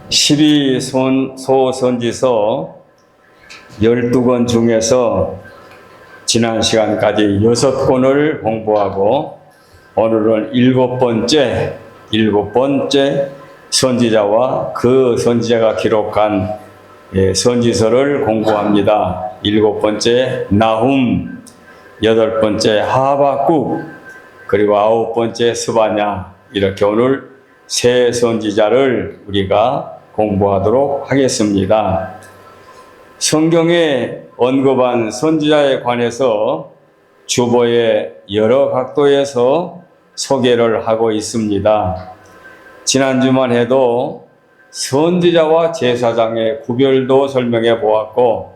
12소선지서 12권 중에서 지난 시간까지 6권을 공부하고 오늘은 일곱 번째 선지자와 그 선지자가 기록한 선지서를 공부합니다. 일곱 번째 나훔, 여덟 번째 하박국, 그리고 아홉 번째 스바냐, 이렇게 오늘 세 선지자를 우리가 공부하도록 하겠습니다. 성경에 언급한 선지자에 관해서 주보의 여러 각도에서 소개를 하고 있습니다. 지난주만 해도 선지자와 제사장의 구별도 설명해 보았고,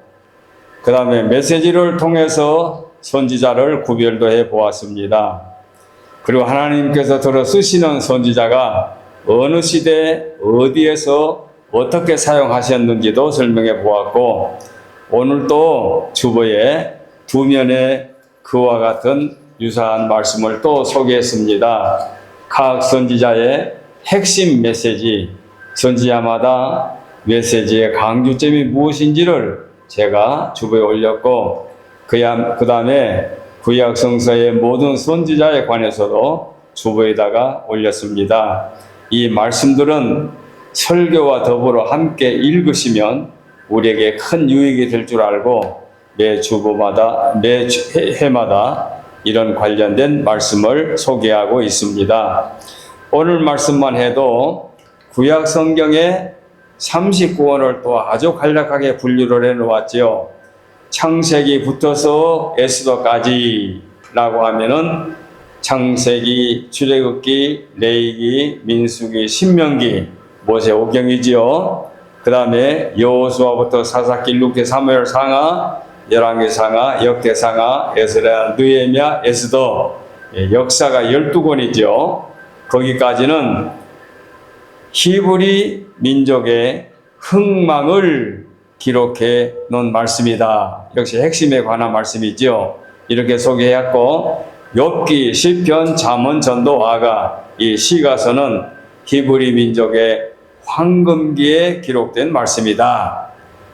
그 다음에 메시지를 통해서 선지자를 구별도 해 보았습니다. 그리고 하나님께서 들어 쓰시는 선지자가 어느 시대 어디에서 어떻게 사용하셨는지도 설명해 보았고, 오늘 또 주보에 두 면에 그와 같은 유사한 말씀을 또 소개했습니다. 각 선지자의 핵심 메시지, 선지자마다 메시지의 강조점이 무엇인지를 제가 주보에 올렸고, 그 다음에 구약 성서의 모든 선지자에 관해서도 주보에다가 올렸습니다. 이 말씀들은 설교와 더불어 함께 읽으시면 우리에게 큰 유익이 될 줄 알고 매 해마다 이런 관련된 말씀을 소개하고 있습니다. 오늘 말씀만 해도 구약 성경에 39권을 또 아주 간략하게 분류를 해 놓았지요. 창세기부터서 에스더까지라고 하면은 창세기, 출애굽기, 레위기, 민수기, 신명기, 모세오경이지요. 그 다음에 여호수아부터 사사기, 룻기, 사무엘 상하, 열왕기 상하, 역대 상하, 에스라, 느헤미야, 에스더, 역사가 12권이죠. 거기까지는 히브리 민족의 흥망을 기록해 놓은 말씀이다. 역시 핵심에 관한 말씀이죠. 이렇게 소개했고, 욥기, 시편, 잠언, 전도, 아가, 이 시가서는 히브리 민족의 황금기에 기록된 말씀이다.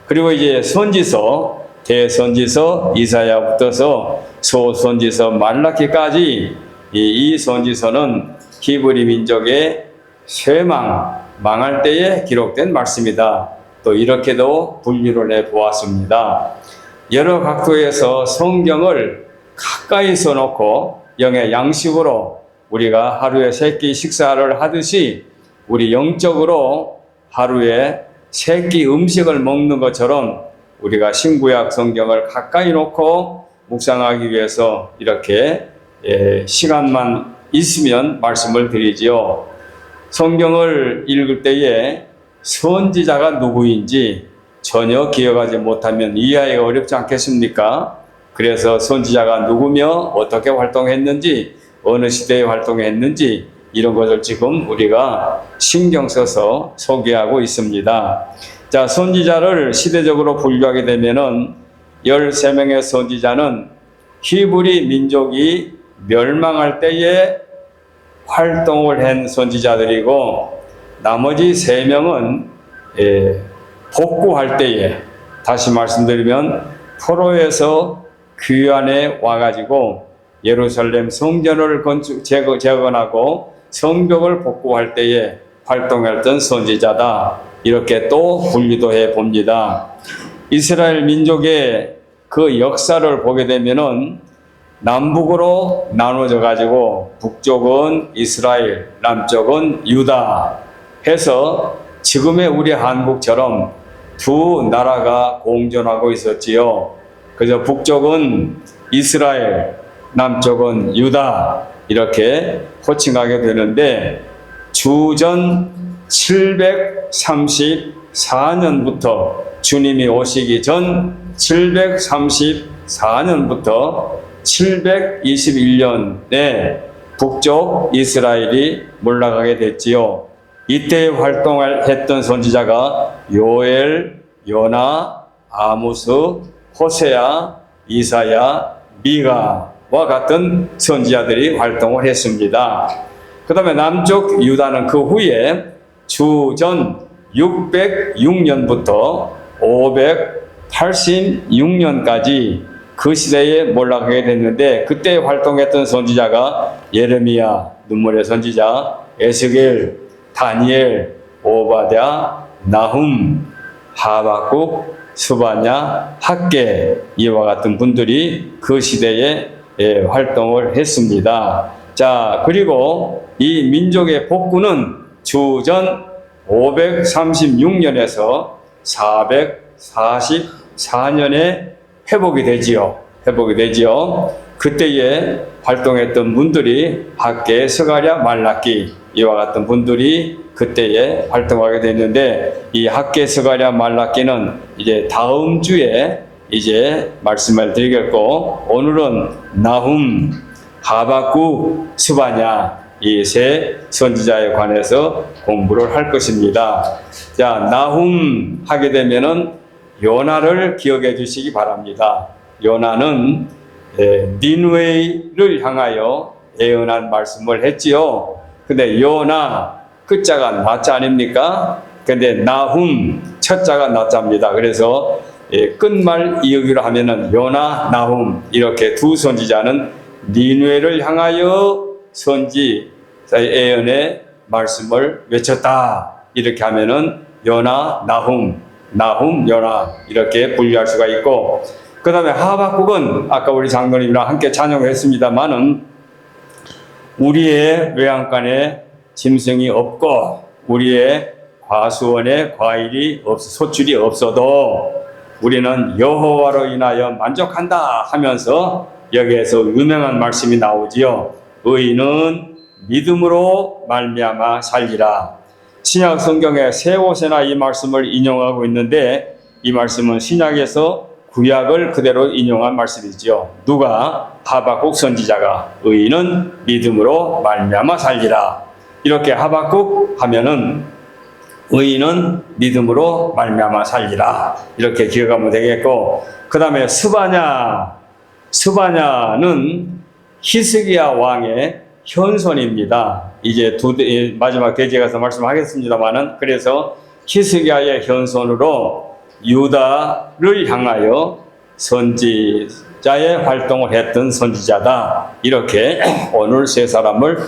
그리고 이제 선지서, 대선지서, 이사야부터서 소선지서, 말라키까지 이 선지서는 히브리 민족의 망할 때에 기록된 말씀이다. 또 이렇게도 분류를 해 보았습니다. 여러 각도에서 성경을 가까이서 놓고 영의 양식으로 우리가 하루에 세 끼 식사를 하듯이 우리 영적으로 하루에 세 끼 음식을 먹는 것처럼 우리가 신구약 성경을 가까이 놓고 묵상하기 위해서 이렇게 시간만 있으면 말씀을 드리지요. 성경을 읽을 때에 선지자가 누구인지 전혀 기억하지 못하면 이해하기가 어렵지 않겠습니까? 그래서 선지자가 누구며 어떻게 활동했는지, 어느 시대에 활동했는지 이런 것을 지금 우리가 신경 써서 소개하고 있습니다. 자, 선지자를 시대적으로 분류하게 되면은 13명의 선지자는 히브리 민족이 멸망할 때에 활동을 한 선지자들이고, 나머지 3명은 복구할 때에, 다시 말씀드리면 포로에서 귀환에 와가지고 예루살렘 성전을 재건하고 성벽을 복구할 때에 활동했던 선지자다. 이렇게 또 분류도 해 봅니다. 이스라엘 민족의 그 역사를 보게 되면은 남북으로 나눠져 가지고 북쪽은 이스라엘, 남쪽은 유다 해서 지금의 우리 한국처럼 두 나라가 공존하고 있었지요. 그래서 북쪽은 이스라엘, 남쪽은 유다 이렇게 호칭하게 되는데, 주전 734년부터 주님이 오시기 전 734년부터 721년에 북쪽 이스라엘이 몰락하게 됐지요. 이때 활동을 했던 선지자가 요엘, 요나, 아모스, 호세야, 이사야, 미가와 같은 선지자들이 활동을 했습니다. 그 다음에 남쪽 유다는 그 후에 주전 606년부터 586년까지 그 시대에 몰락하게 됐는데, 그때 활동했던 선지자가 예레미야, 눈물의 선지자, 에스겔, 다니엘, 오바댜, 나훔, 하박국, 스바냐, 학개, 이와 같은 분들이 그 시대에 활동을 했습니다. 자, 그리고 이 민족의 복구는 주전 536년에서 444년에 회복이 되지요. 그때에 활동했던 분들이 학개, 스가랴, 말라기, 이와 같은 분들이 그때에 활동하게 됐는데, 이 학개, 스가랴, 말라기는 이제 다음 주에 이제 말씀을 드리겠고, 오늘은 나훔, 하박국, 스바냐, 이 세 선지자에 관해서 공부를 할 것입니다. 자, 나훔 하게 되면은 요나를 기억해 주시기 바랍니다. 요나는 니느웨를 향하여 예언한 말씀을 했지요. 근데 요나 끝자가 나자 아닙니까? 근데 나훔 첫자가 나자입니다. 그래서 끝말 이어기로 하면은 요나, 나훔 이렇게 두 선지자는 니느웨를 향하여 선지 예언의 말씀을 외쳤다. 이렇게 하면은 요나, 나훔, 요나 이렇게 분류할 수가 있고, 그 다음에 하박국은 아까 우리 장로님이랑 함께 찬양했습니다만은 우리의 외양간에 짐승이 없고 우리의 과수원에 과일이 소출이 없어도 우리는 여호와로 인하여 만족한다 하면서 여기에서 유명한 말씀이 나오지요. 의인은 믿음으로 말미암아 살리라. 신약 성경에 세 곳에나 이 말씀을 인용하고 있는데, 이 말씀은 신약에서 구약을 그대로 인용한 말씀이지요. 누가? 하박국 선지자가 의인은 믿음으로 말미암아 살리라. 이렇게 하박국 하면은 의인은 믿음으로 말미암아 살리라. 이렇게 기억하면 되겠고, 그 다음에 스바냐는 히스기야 왕의 현손입니다. 이제 마지막 대지에 가서 말씀하겠습니다만은, 그래서 히스기야의 현손으로 유다를 향하여 선지자의 활동을 했던 선지자다. 이렇게 오늘 세 사람을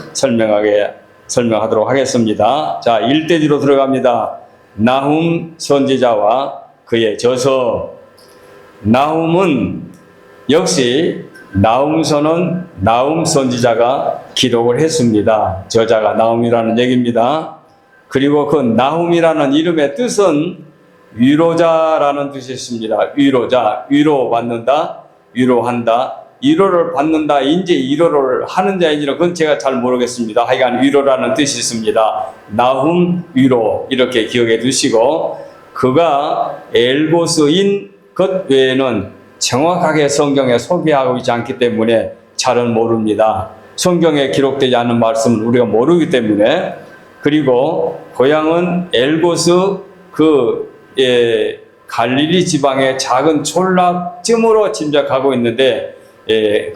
설명하도록 하겠습니다. 자, 1대지로 들어갑니다. 나훔 선지자와 그의 저서. 나훔은 역시 나훔서는 나훔 선지자가 기록을 했습니다. 저자가 나훔이라는 얘기입니다. 그리고 그 나훔이라는 이름의 뜻은 위로자라는 뜻이 있습니다. 위로자, 위로받는다, 위로한다, 위로를 받는다, 인제 위로를 하는 자인지는 그건 제가 잘 모르겠습니다. 하여간 위로라는 뜻이 있습니다. 나훔, 위로 이렇게 기억해 두시고, 그가 엘고스인 것 외에는 정확하게 성경에 소개하고 있지 않기 때문에 잘은 모릅니다. 성경에 기록되지 않은 말씀은 우리가 모르기 때문에. 그리고 고향은 엘고스 갈릴리 지방의 작은 촌락쯤으로 짐작하고 있는데,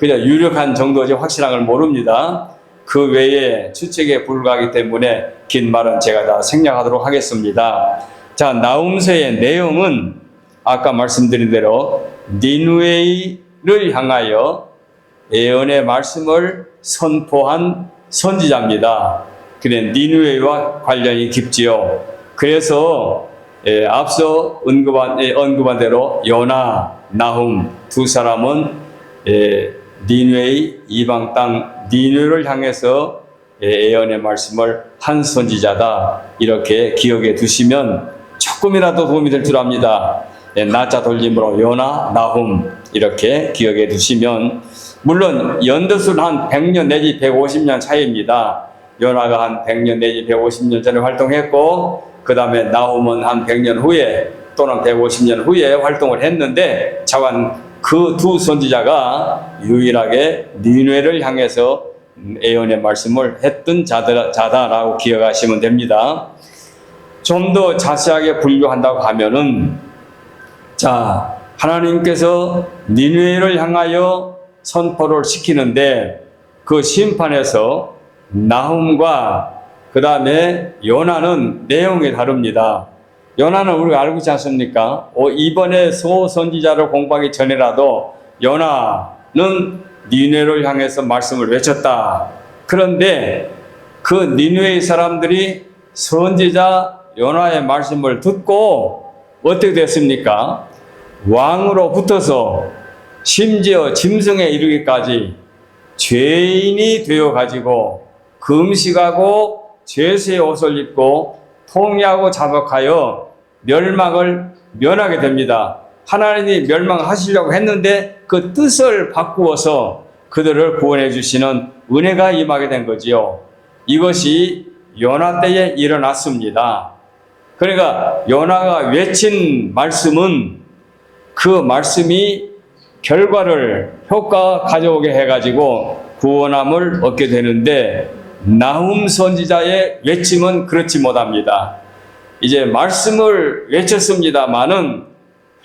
그냥 유력한 정도지 확실한 걸 모릅니다. 그 외에 추측에 불과하기 때문에 긴 말은 제가 다 생략하도록 하겠습니다. 자, 나훔서의 내용은 아까 말씀드린 대로 니느웨를 향하여 예언의 말씀을 선포한 선지자입니다. 그래, 니느웨와 관련이 깊지요. 그래서 앞서 언급한 대로 요나, 나훔 두 사람은 니느웨 이방 땅 니느웨를 향해서 예언의 말씀을 한 선지자다. 이렇게 기억해 두시면 조금이라도 도움이 될 줄 압니다. 나자 돌림으로 요나, 나훔 이렇게 기억해 두시면, 물론 연도수는 한 100년 내지 150년 차이입니다. 요나가 한 100년 내지 150년 전에 활동했고, 그 다음에 나훔은 한 100년 후에 또는 150년 후에 활동을 했는데, 차관 그 두 선지자가 유일하게 니느웨를 향해서 예언의 말씀을 했던 자다라고 기억하시면 됩니다. 좀 더 자세하게 분류한다고 하면은, 자, 하나님께서 니느웨를 향하여 선포를 시키는데, 그 심판에서 나훔과 그 다음에 요나는 내용이 다릅니다. 요나는 우리가 알고 있지 않습니까? 이번에 소선지자를 공부하기 전에라도 요나는 니느웨를 향해서 말씀을 외쳤다. 그런데 그 니느웨의 사람들이 선지자 요나의 말씀을 듣고 어떻게 됐습니까? 왕으로 붙어서 심지어 짐승에 이르기까지 죄인이 되어 가지고 금식하고 죄수의 옷을 입고 통회하고 자복하여 멸망을 면하게 됩니다. 하나님이 멸망하시려고 했는데 그 뜻을 바꾸어서 그들을 구원해 주시는 은혜가 임하게 된 거지요. 이것이 요나 때에 일어났습니다. 그러니까 요나가 외친 말씀은 그 말씀이 효과 가져오게 해가지고 구원함을 얻게 되는데, 나훔 선지자의 외침은 그렇지 못합니다. 이제 말씀을 외쳤습니다마는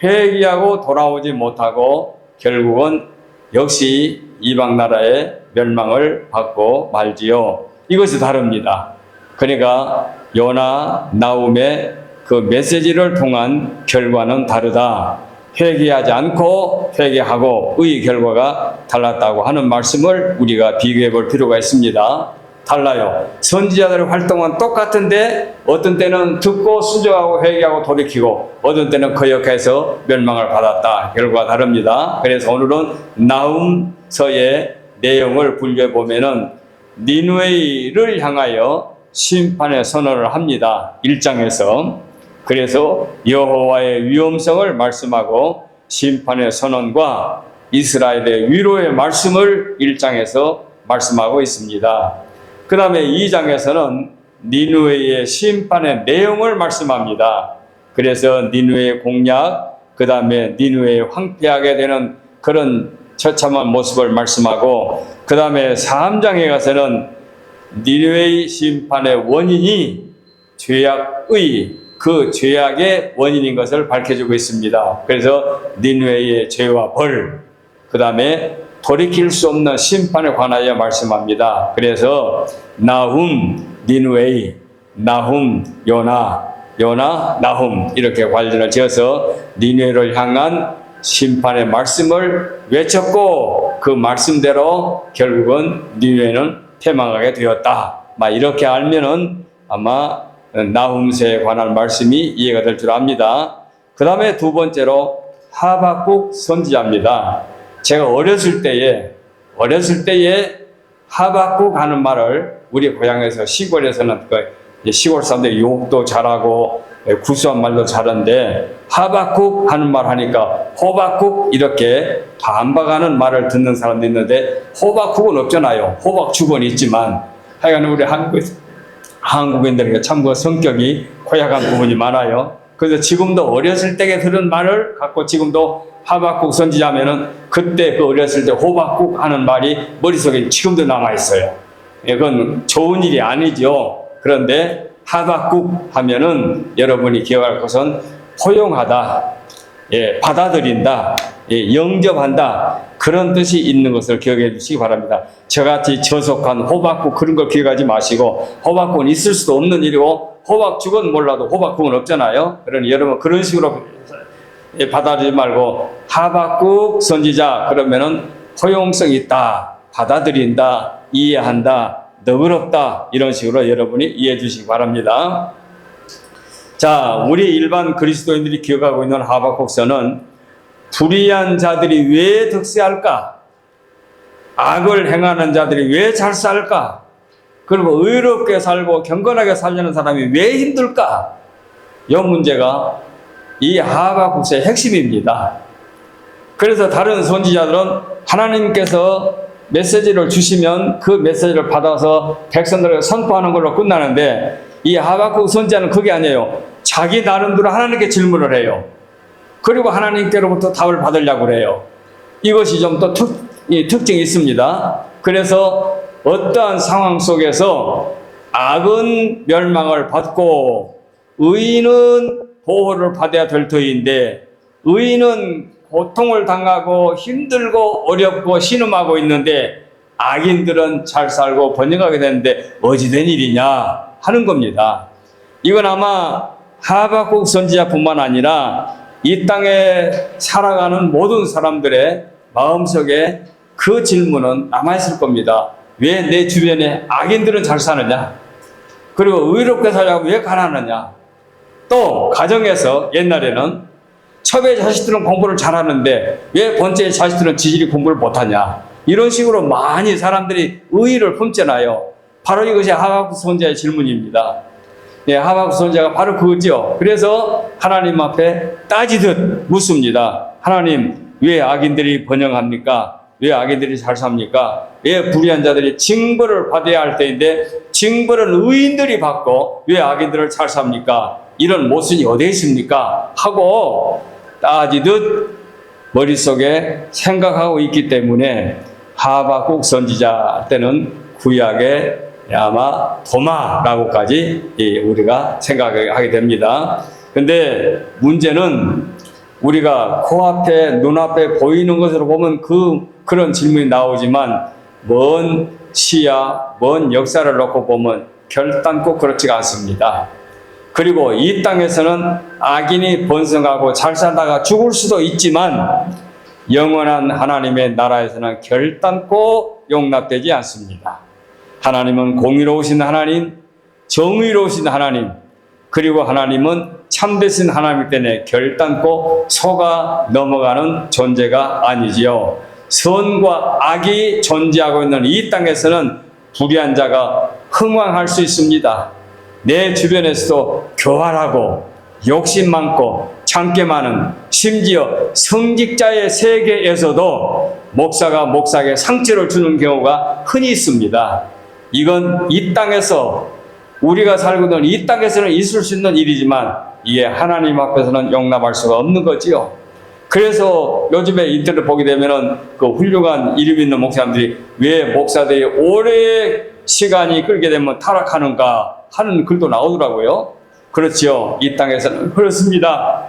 회개하고 돌아오지 못하고 결국은 역시 이방 나라의 멸망을 받고 말지요. 이것이 다릅니다. 그러니까 요나, 나훔의 그 메시지를 통한 결과는 다르다. 회개하지 않고 회개하고 의 결과가 달랐다고 하는 말씀을 우리가 비교해 볼 필요가 있습니다. 달라요. 선지자들의 활동은 똑같은데 어떤 때는 듣고 순종하고 회개하고 돌이키고 어떤 때는 거역해서 멸망을 받았다. 결과가 다릅니다. 그래서 오늘은 나훔서의 내용을 분류해 보면은 니느웨를 향하여 심판의 선언을 합니다. 1장에서. 그래서 여호와의 위엄성을 말씀하고 심판의 선언과 이스라엘의 위로의 말씀을 1장에서 말씀하고 있습니다. 그 다음에 2장에서는 니느웨의 심판의 내용을 말씀합니다. 그래서 니느웨의 공략, 그 다음에 니느웨의 황폐하게 되는 그런 처참한 모습을 말씀하고, 그 다음에 3장에 가서는 니느웨의 심판의 원인이 죄악의 그 죄악의 원인인 것을 밝혀주고 있습니다. 그래서 니느웨의 죄와 벌, 그 다음에 돌이킬 수 없는 심판에 관하여 말씀합니다. 그래서 나훔, 니느웨, 나훔, 요나, 나훔 이렇게 관련을 지어서 니느웨를 향한 심판의 말씀을 외쳤고 그 말씀대로 결국은 니느웨는 패망하게 되었다. 이렇게 알면은 아마 나훔서에 관한 말씀이 이해가 될 줄 압니다. 그 다음에 두 번째로 하박국 선지자입니다. 제가 어렸을 때에 하박국 하는 말을 우리 고향에서 시골에서는 시골 사람들이 욕도 잘하고 구수한 말도 잘하는데 하박국 하는 말 하니까 호박국 이렇게 반박하는 말을 듣는 사람도 있는데 호박국은 없잖아요. 호박죽은 있지만 하여간 우리 한국인들에게 참 그 성격이 고약한 부분이 많아요. 그래서 지금도 어렸을 때 들은 말을 갖고 지금도 하박국 선지자면은 그때 그 어렸을 때 호박국 하는 말이 머릿속에 지금도 남아있어요. 이건 좋은 일이 아니죠. 그런데 하박국 하면은 여러분이 기억할 것은 포용하다, 받아들인다, 영접한다, 그런 뜻이 있는 것을 기억해 주시기 바랍니다. 저같이 저속한 호박국 그런 걸 기억하지 마시고, 호박국은 있을 수도 없는 일이고 호박죽은 몰라도 호박국은 없잖아요. 그러니 여러분 그런 식으로 받아들이지 말고 하박국 선지자 그러면은 포용성 있다, 받아들인다, 이해한다, 너그럽다, 이런 식으로 여러분이 이해해 주시기 바랍니다. 자, 우리 일반 그리스도인들이 기억하고 있는 하박국서는 불의한 자들이 왜 득세할까? 악을 행하는 자들이 왜 잘 살까? 그리고 의롭게 살고 경건하게 살려는 사람이 왜 힘들까? 이 문제가 이 하박국서의 핵심입니다. 그래서 다른 선지자들은 하나님께서 메시지를 주시면 그 메시지를 받아서 백성들에게 선포하는 걸로 끝나는데 이 하박국 선지자는 그게 아니에요. 자기 나름대로 하나님께 질문을 해요. 그리고 하나님께로부터 답을 받으려고 그래요. 이것이 좀 또 특징이 있습니다. 그래서 어떠한 상황 속에서 악은 멸망을 받고 의인은 보호를 받아야 될 터인데, 의인은 고통을 당하고 힘들고 어렵고 신음하고 있는데 악인들은 잘 살고 번영하게 되는데 어찌된 일이냐 하는 겁니다. 이건 아마 하박국 선지자뿐만 아니라 이 땅에 살아가는 모든 사람들의 마음속에 그 질문은 남아있을 겁니다. 왜 내 주변에 악인들은 잘 사느냐? 그리고 의롭게 살려고 왜 가난하냐? 또 가정에서 옛날에는 첩의 자식들은 공부를 잘하는데 왜 번째의 자식들은 지질이 공부를 못하냐? 이런 식으로 많이 사람들이 의의를 품잖아요. 바로 이것이 하박국 선지자의 질문입니다. 예, 하박국 선지자가 바로 그거죠. 그래서 하나님 앞에 따지듯 묻습니다. 하나님, 왜 악인들이 번영합니까? 왜 악인들이 잘 삽니까? 왜 불의한 자들이 징벌을 받아야 할 때인데 징벌은 의인들이 받고 왜 악인들을 잘 삽니까? 이런 모순이 어디에 있습니까? 하고 따지듯 머릿속에 생각하고 있기 때문에 하박국 선지자 때는 구약의 아마 도마라고까지 우리가 생각하게 됩니다. 근데 문제는 우리가 코앞에 눈앞에 보이는 것으로 보면 그런 질문이 나오지만 먼 시야, 먼 역사를 놓고 보면 결단코 그렇지가 않습니다. 그리고 이 땅에서는 악인이 번성하고 잘 살다가 죽을 수도 있지만 영원한 하나님의 나라에서는 결단코 용납되지 않습니다. 하나님은 공의로우신 하나님, 정의로우신 하나님, 그리고 하나님은 참되신 하나님이기 때문에 결단코 속아 넘어가는 존재가 아니지요. 선과 악이 존재하고 있는 이 땅에서는 불의한 자가 흥왕할 수 있습니다. 내 주변에서도 교활하고 욕심 많고 참게 많은, 심지어 성직자의 세계에서도 목사가 목사에게 상처를 주는 경우가 흔히 있습니다. 이건 이 땅에서 우리가 살고 있는 이 땅에서는 있을 수 있는 일이지만 이게 하나님 앞에서는 용납할 수가 없는 거지요. 그래서 요즘에 인터넷 보게 되면은 그 훌륭한 이름 있는 목사님들이 왜 목사들이 오래 시간이 끌게 되면 타락하는가 하는 글도 나오더라고요. 그렇지요. 이 땅에서는 그렇습니다.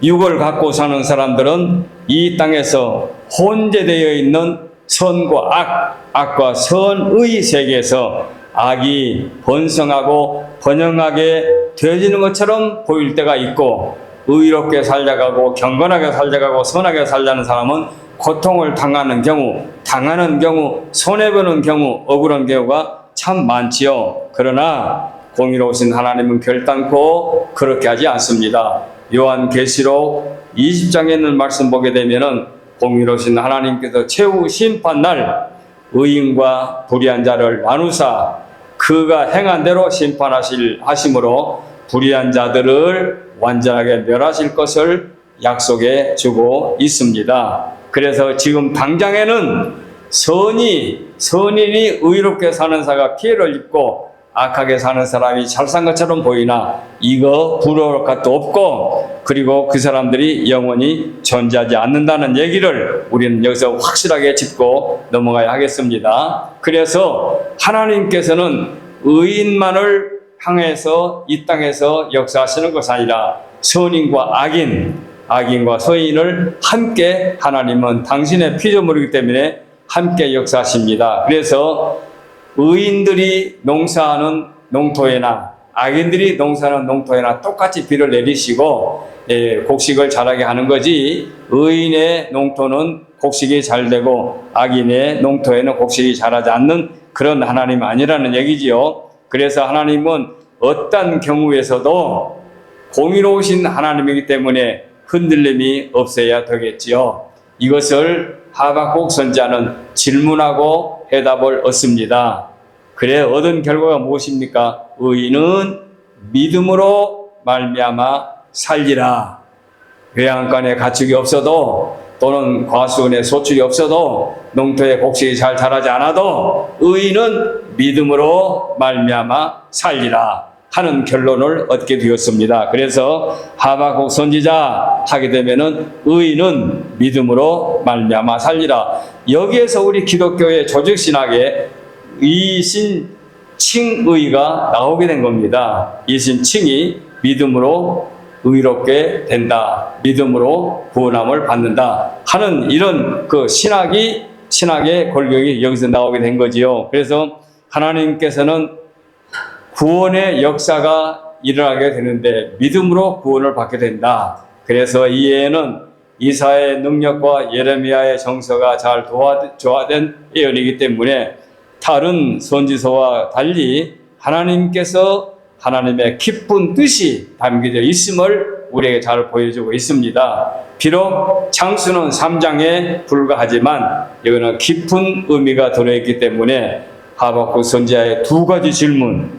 육을 갖고 사는 사람들은 이 땅에서 혼재되어 있는 선과 악, 악과 선의 세계에서 악이 번성하고 번영하게 되어지는 것처럼 보일 때가 있고, 의롭게 살려가고 경건하게 살려가고 선하게 살려는 사람은 고통을 당하는 경우, 손해보는 경우, 억울한 경우가 참 많지요. 그러나 공의로우신 하나님은 결단코 그렇게 하지 않습니다. 요한계시록 20장에 있는 말씀 보게 되면은 공의로우신 하나님께서 최후 심판날 의인과 불의한 자를 나누사 그가 행한 대로 심판하심으로 불의한 자들을 완전하게 멸하실 것을 약속해 주고 있습니다. 그래서 지금 당장에는 선인이 의롭게 사는 자가 피해를 입고 악하게 사는 사람이 잘 산 것처럼 보이나 이거 부러울 것도 없고, 그리고 그 사람들이 영원히 존재하지 않는다는 얘기를 우리는 여기서 확실하게 짚고 넘어가야 하겠습니다. 그래서 하나님께서는 의인만을 향해서 이 땅에서 역사하시는 것이 아니라 선인과 악인과 선인을 함께 하나님은 당신의 피조물이기 때문에 함께 역사하십니다. 그래서 의인들이 농사하는 농토에나 악인들이 농사하는 농토에나 똑같이 비를 내리시고 곡식을 자라게 하는 거지, 의인의 농토는 곡식이 잘 되고 악인의 농토에는 곡식이 자라지 않는 그런 하나님 아니라는 얘기지요. 그래서 하나님은 어떤 경우에서도 공의로우신 하나님이기 때문에 흔들림이 없어야 되겠지요. 이것을 하박국 선지자는 질문하고 해답을 얻습니다. 그래 얻은 결과가 무엇입니까? 의인은 믿음으로 말미암아 살리라. 외양간에 가축이 없어도 또는 과수원에 소출이 없어도 농토에 곡식이 잘 자라지 않아도 의인은 믿음으로 말미암아 살리라 하는 결론을 얻게 되었습니다. 그래서 하박국 선지자 하게 되면은 의인은 믿음으로 말미암아 살리라. 여기에서 우리 기독교의 조직신학에 이신칭의가 나오게 된 겁니다. 이신칭이 믿음으로 의롭게 된다, 믿음으로 구원함을 받는다 하는 이런 그 신학의 골격이 여기서 나오게 된 거지요. 그래서 하나님께서는 구원의 역사가 일어나게 되는데 믿음으로 구원을 받게 된다. 그래서 이에는 이사야의 능력과 예레미야의 정서가 잘 조화된 예언이기 때문에 다른 선지서와 달리 하나님께서 하나님의 깊은 뜻이 담겨져 있음을 우리에게 잘 보여주고 있습니다. 비록 장수는 3장에 불과하지만 이거는 깊은 의미가 들어있기 때문에 하박국 선지자의 두 가지 질문,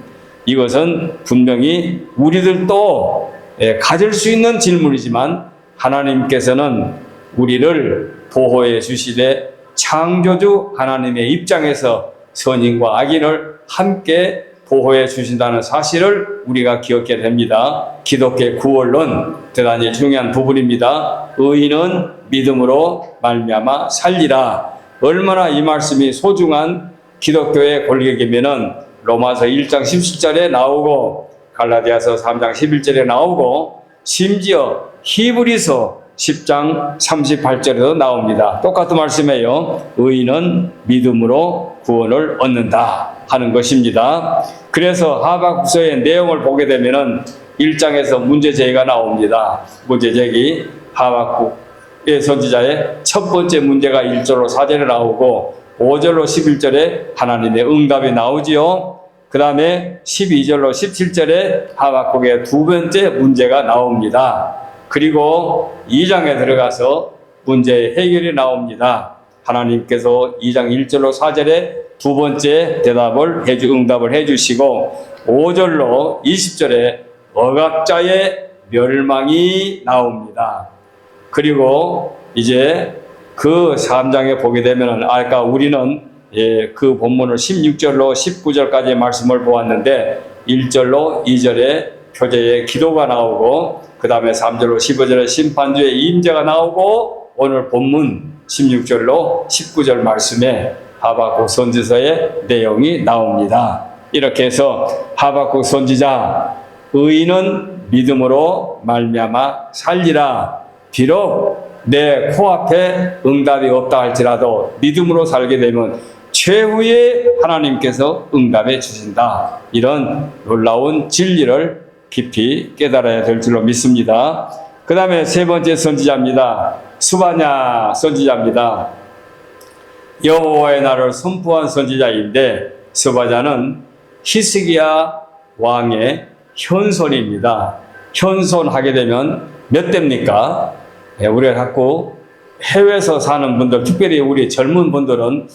이것은 분명히 우리들도 가질 수 있는 질문이지만 하나님께서는 우리를 보호해 주시되 창조주 하나님의 입장에서 선인과 악인을 함께 보호해 주신다는 사실을 우리가 기억해야 됩니다. 기독교의 구원론 대단히 중요한 부분입니다. 의인은 믿음으로 말미암아 살리라. 얼마나 이 말씀이 소중한 기독교의 골격이면은 로마서 1장 17절에 나오고 갈라디아서 3장 11절에 나오고 심지어 히브리서 10장 38절에도 나옵니다. 똑같은 말씀이에요. 의인은 믿음으로 구원을 얻는다 하는 것입니다. 그래서 하박국서의 내용을 보게 되면은 1장에서 문제제기가 나옵니다. 문제제기, 하박국의 선지자의 첫 번째 문제가 1절로 4절에 나오고 5절로 11절에 하나님의 응답이 나오지요. 그 다음에 12절로 17절에 하박국의 두 번째 문제가 나옵니다. 그리고 2장에 들어가서 문제의 해결이 나옵니다. 하나님께서 2장 1절로 4절에 두 번째 응답을 해주시고 5절로 20절에 억압자의 멸망이 나옵니다. 그리고 이제 그 3장에 보게 되면 아까 우리는 그 본문을 16절로 19절까지 말씀을 보았는데 1절로 2절에 표제의 기도가 나오고 그 다음에 3절로 15절에 심판주의 임재가 나오고 오늘 본문 16절로 19절 말씀에 하박국 선지서의 내용이 나옵니다. 이렇게 해서 하박국 선지자, 의인은 믿음으로 말미암아 살리라. 비록 내 코앞에 응답이 없다 할지라도 믿음으로 살게 되면 최후에 하나님께서 응답해 주신다. 이런 놀라운 진리를 깊이 깨달아야 될 줄로 믿습니다. 그 다음에 세 번째 선지자입니다. 스바냐 선지자입니다. 여호와의 날을 선포한 선지자인데 스바냐는 히스기야 왕의 현손입니다. 현손하게 되면 몇 대입니까? 우리가 갖고 해외에서 사는 분들, 특별히 우리 젊은 분들은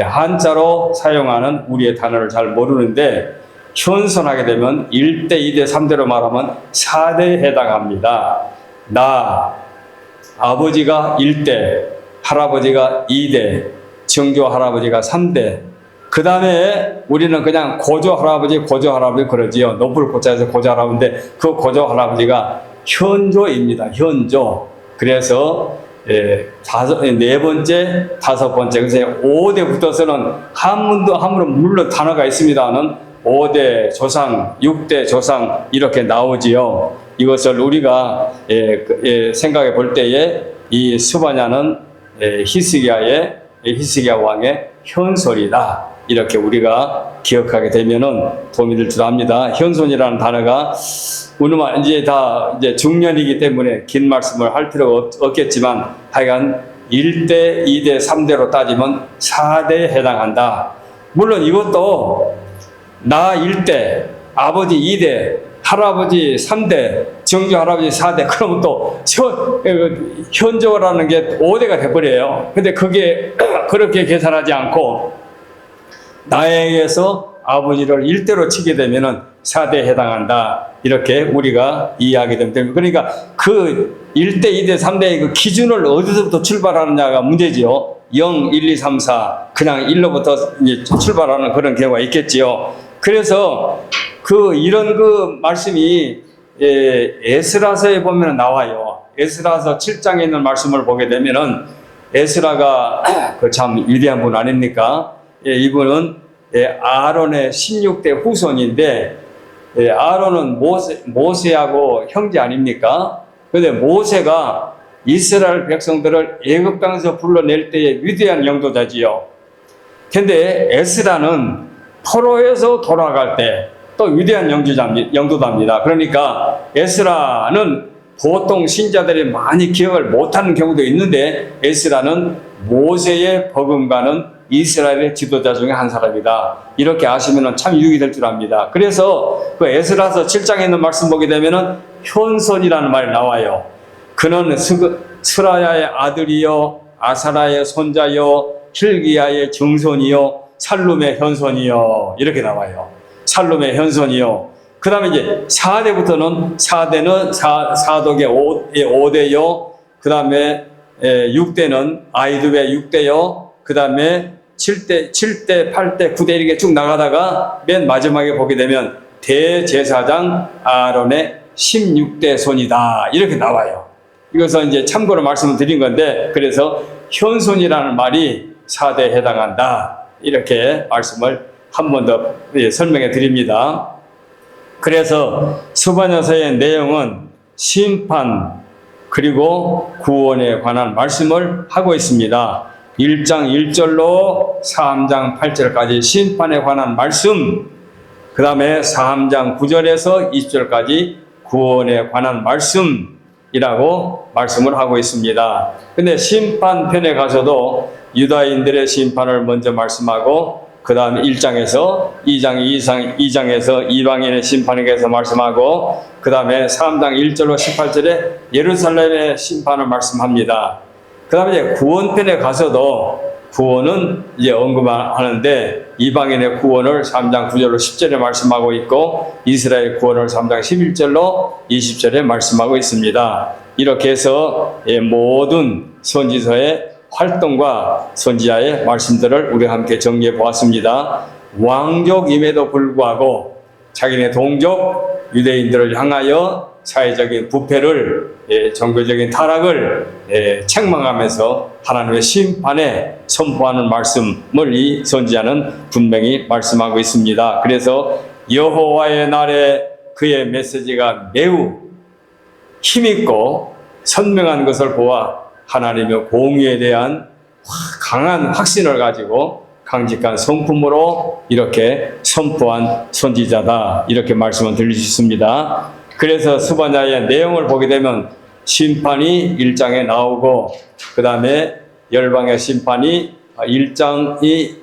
한자로 사용하는 우리의 단어를 잘 모르는데 현손하게 되면 1대, 2대, 3대로 말하면 4대에 해당합니다. 나, 아버지가 1대, 할아버지가 2대, 정조 할아버지가 3대, 그 다음에 우리는 그냥 고조 할아버지 그러지요. 높을 고자에서 고조 할아버지인데 그 고조 할아버지가 현조입니다. 현조. 그래서 네 번째, 다섯 번째, 그래서 5대 붙어서는 한문으로 물론 단어가 있습니다는 5대 조상, 6대 조상 이렇게 나오지요. 이것을 우리가 생각해 볼 때에 이 스바냐는 히스기야 왕의 현손이다. 이렇게 우리가 기억하게 되면은 도움이 될 줄 압니다. 현손이라는 단어가 우리만 이제 중년이기 때문에 긴 말씀을 할 필요가 없겠지만 하여간 1대, 2대, 3대로 따지면 4대에 해당한다. 물론 이것도 나 1대, 아버지 2대, 할아버지 3대, 정조 할아버지 4대, 그러면 또 현조라는 게 5대가 돼버려요. 근데 그게 그렇게 계산하지 않고 나에게서 아버지를 1대로 치게 되면은 4대에 해당한다. 이렇게 우리가 이해하게 됩니다. 그러니까 그 1대, 2대, 3대의 그 기준을 어디서부터 출발하느냐가 문제지요. 0, 1, 2, 3, 4 그냥 1로부터 출발하는 그런 경우가 있겠지요. 그래서 이런 말씀이 에스라서에 보면 나와요. 에스라서 7장에 있는 말씀을 보게 되면은 에스라가 참 위대한 분 아닙니까? 이분은 아론의 16대 후손인데 아론은 모세하고 형제 아닙니까? 그런데 모세가 이스라엘 백성들을 애굽 땅에서 불러낼 때의 위대한 영도자지요. 근데 에스라는 포로에서 돌아갈 때 또 위대한 영도자입니다. 그러니까 에스라는 보통 신자들이 많이 기억을 못하는 경우도 있는데 에스라는 모세의 버금가는 이스라엘의 지도자 중에 한 사람이다. 이렇게 아시면 참 유익이 될 줄 압니다. 그래서 그 에스라서 7장에 있는 말씀 보게 되면은 현손이라는 말이 나와요. 그는 스라야의 아들이요 아사라의 손자요 힐기야의 증손이요 살룸의 현손이요 이렇게 나와요. 살룸의 현손이요. 그 다음에 이제 4대부터는 4대는 사독의 5대요. 그 다음에 6대는 아이두의 6대요. 그 다음에 7대, 8대, 9대 이렇게 쭉 나가다가 맨 마지막에 보게 되면 대제사장 아론의 16대 손이다. 이렇게 나와요. 이것은 이제 참고로 말씀을 드린 건데, 그래서 현손이라는 말이 4대에 해당한다. 이렇게 말씀을 한 번 더 설명해 드립니다. 그래서 스바냐서의 내용은 심판 그리고 구원에 관한 말씀을 하고 있습니다. 1장 1절로 3장 8절까지 심판에 관한 말씀, 그 다음에 3장 9절에서 20절까지 구원에 관한 말씀이라고 말씀을 하고 있습니다. 근데 심판편에 가서도 유다인들의 심판을 먼저 말씀하고, 그 다음에 1장에서 2장에서 이방인의 심판에 대해서 말씀하고, 그 다음에 3장 1절로 18절에 예루살렘의 심판을 말씀합니다. 그 다음에 이제 구원편에 가서도 구원은 이제 언급하는데, 이방인의 구원을 3장 9절로 10절에 말씀하고 있고, 이스라엘 구원을 3장 11절로 20절에 말씀하고 있습니다. 이렇게 해서 모든 선지서의 활동과 선지자의 말씀들을 우리가 함께 정리해 보았습니다. 왕족임에도 불구하고 자기네 동족 유대인들을 향하여 사회적인 부패를, 종교적인 타락을 책망하면서 하나님의 심판에 선포하는 말씀을 이 선지자는 분명히 말씀하고 있습니다. 그래서 여호와의 날에 그의 메시지가 매우 힘있고 선명한 것을 보아 하나님의 공의에 대한 강한 확신을 가지고 강직한 성품으로 이렇게 선포한 선지자다. 이렇게 말씀을 드릴 수 있습니다. 그래서 스바냐의 내용을 보게 되면 심판이 1장에 나오고, 그 다음에 열방의 심판이 1장이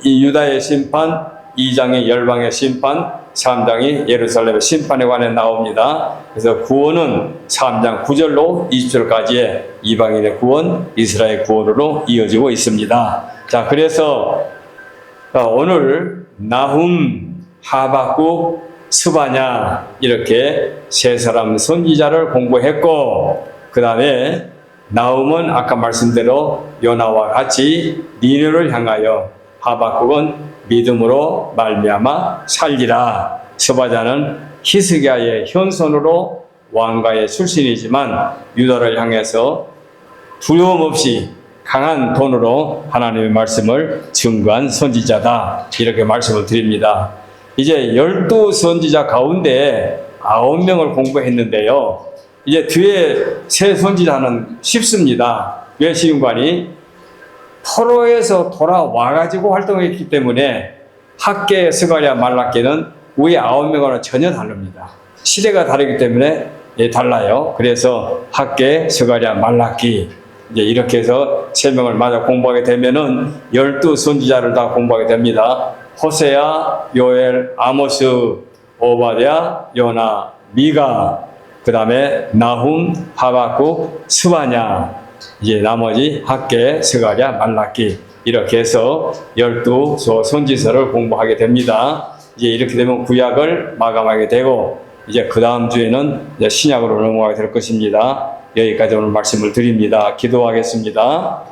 유다의 심판, 2장이 열방의 심판, 3장이 예루살렘의 심판에 관해 나옵니다. 그래서 구원은 3장 9절로 20절까지의 이방인의 구원, 이스라엘 구원으로 이어지고 있습니다. 자, 그래서 오늘 나훔, 하박국, 스바냐 이렇게 세 사람 선지자를 공부했고, 그 다음에 나훔은 아까 말씀대로 요나와 같이 니느를 향하여, 하박국은 믿음으로 말미암아 살리라. 스바냐는 히스기야의 현손으로 왕가의 출신이지만 유다를 향해서 두려움 없이 강한 돈으로 하나님의 말씀을 증거한 선지자다. 이렇게 말씀을 드립니다. 이제 12선지자 가운데 9명을 공부했는데요. 이제 뒤에 세 선지자는 쉽습니다. 왜 쉬운 거니? 포로에서 돌아와가지고 활동했기 때문에 학계, 스가랴, 말라기는 위에 9명과는 전혀 다릅니다. 시대가 다르기 때문에 달라요. 그래서 학계, 스가랴, 말라기 이제 이렇게 해서 3명을 마저 공부하게 되면은 12선지자를 다 공부하게 됩니다. 호세야, 요엘, 아모스, 오바댜, 요나, 미가, 그 다음에 나훔, 하박국, 스바냐, 이제 나머지 학계, 스가랴, 말라기 이렇게 해서 12소 선지서를 공부하게 됩니다. 이제 이렇게 되면 구약을 마감하게 되고, 이제 그 다음 주에는 이제 신약으로 넘어가게 될 것입니다. 여기까지 오늘 말씀을 드립니다. 기도하겠습니다.